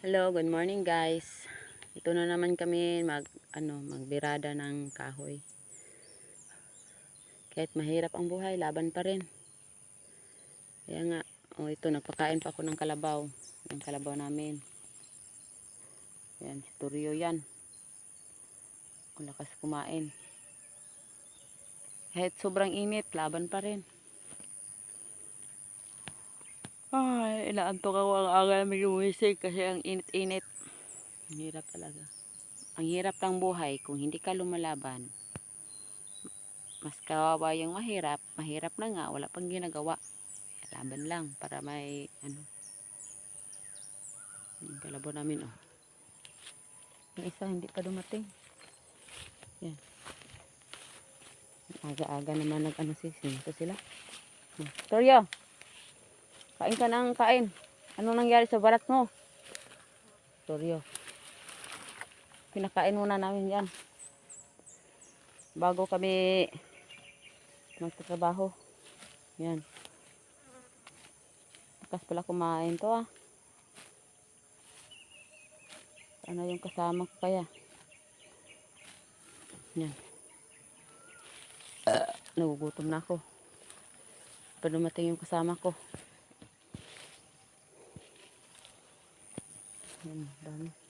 Hello, good morning guys. Ito na naman kami magbirada ng kahoy. Kahit mahirap ang buhay, laban pa rin. Kaya nga, ito nagpakain pa ako ng kalabaw. Yung kalabaw namin. Yan, si Turio yan. Ang lakas kumain. Kahit sobrang init, laban pa rin. Ay, inaantok ako ang aga namin gumising kasi ang init-init. Ang hirap talaga. Ang hirap ng buhay kung hindi ka lumalaban. Mas kawawa yung mahirap. Mahirap na nga, wala pang ginagawa. Laban lang para may yung kalabaw namin yung isa hindi pa dumating. Yan. Aga-aga naman sinto sila. Toryo, kain ka ng kain. Anong nangyari sa balat mo? Toryo, pinakain muna namin yan bago kami magtatrabaho. Yan, takas pala kumain to ano yung kasama ko kaya. Yan, nagugutom na ako pa dumating yung kasama ko. Yan, dami.